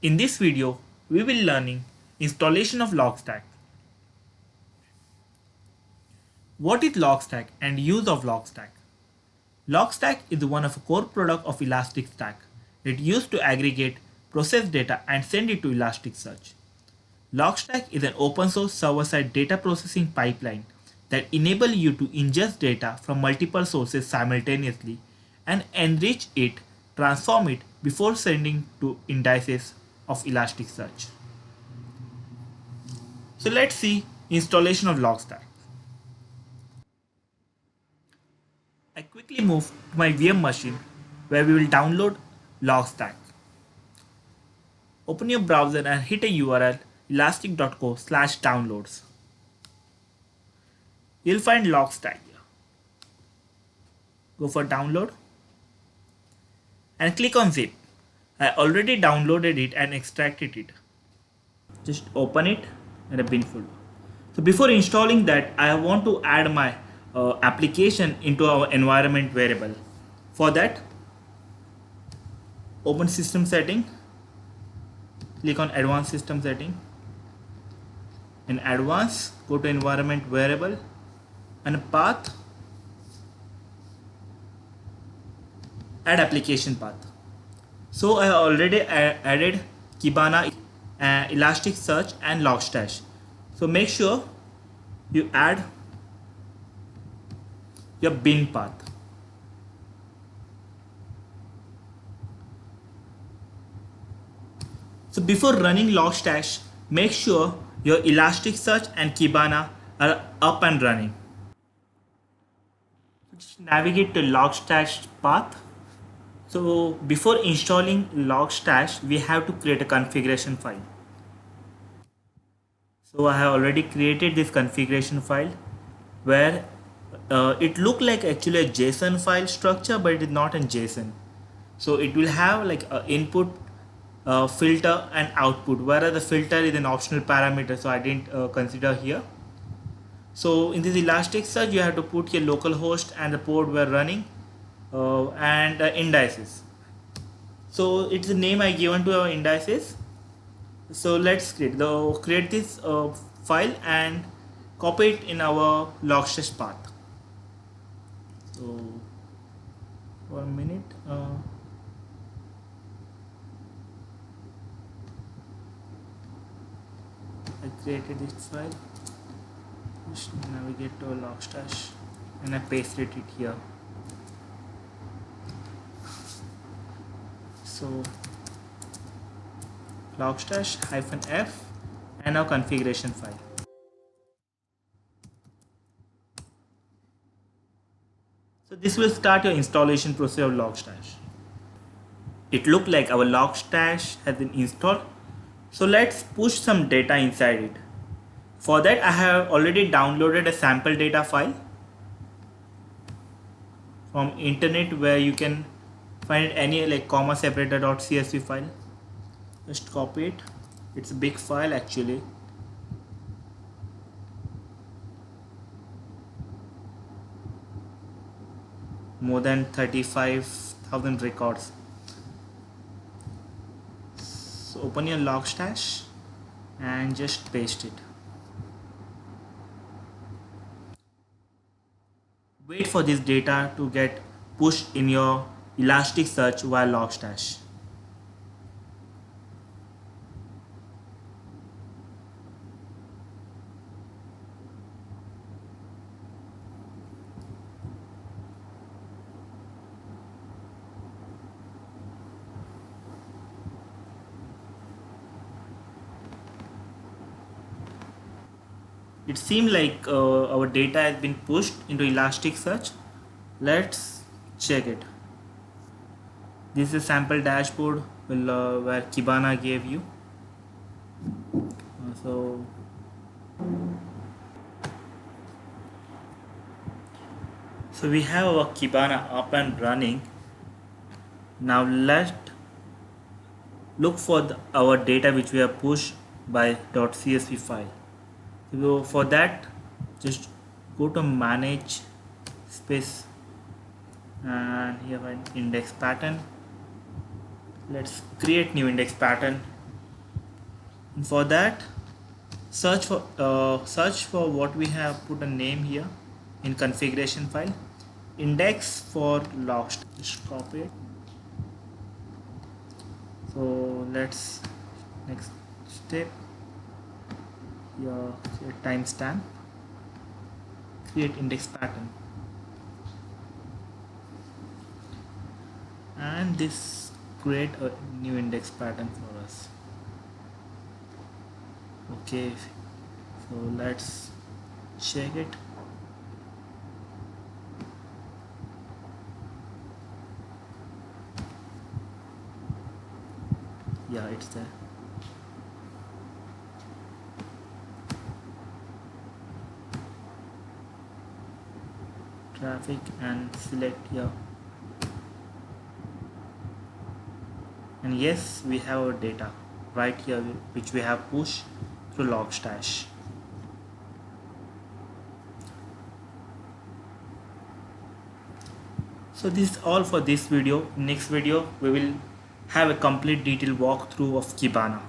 In this video, we will learning installation of Logstash. What is Logstash and use of Logstash? Logstash is one of a core product of Elasticsearch. It used to aggregate, process data and send it to Elasticsearch. Logstash is an open source server-side data processing pipeline that enable you to ingest data from multiple sources simultaneously and enrich it, transform it before sending to indices of Elasticsearch. So let's see installation of Logstash. I quickly move to my VM machine where we will download Logstash. Open your browser and hit a URL elastic.co/downloads. You'll find Logstash here. Go for download and click on zip. I already downloaded it and extracted it. Just open it in a bin folder. So before installing that, I want to add my application into our environment variable. For that, open system setting, click on advanced system setting. In advanced, go to environment variable and path, add application path. So I already added Kibana, Elasticsearch and Logstash. So make sure you add your bin path. So before running Logstash, make sure your Elasticsearch and Kibana are up and running. Just navigate to Logstash path. So before installing Logstash, we have to create a configuration file. So I have already created this configuration file where it look like actually a JSON file structure, but it is not in JSON. So it will have like a input, filter and output, whereas the filter is an optional parameter, so I didn't consider here. So in this Elasticsearch, you have to put your local host and the port we're running and indices. So it's the name I given to our indices. So let's create this file and copy it in our Logstash path. So for a minute, I created this file. Just navigate to Logstash and I pasted it here. So Logstash-f and our configuration file. So this will start your installation process of Logstash. It looked like our Logstash has been installed. So let's push some data inside it. For that, I have already downloaded a sample data file from internet where you can find any like comma separator.csv file. Just copy it. It's a big file actually. More than 35,000 records. So open your Logstash and just paste it. Wait for this data to get pushed in your Elasticsearch via Logstash. It seems like our data has been pushed into Elasticsearch. Let's check it. This is a sample dashboard where Kibana gave you. So we have our Kibana up and running. Now let's look for our data which we have pushed by .csv file. So for that, just go to manage space and here find index pattern. Let's create new index pattern And for that, search for what we have put a name here in configuration file, index for Logstash. Just copy it. So let's next step here, timestamp, create index pattern, and this create a new index pattern for us. Okay, so let's check it. Yeah, it's there. Traffic and select here, and yes, we have our data right here which we have pushed through Logstash. So this is all for this video. In next video we will have a complete detailed walkthrough of Kibana.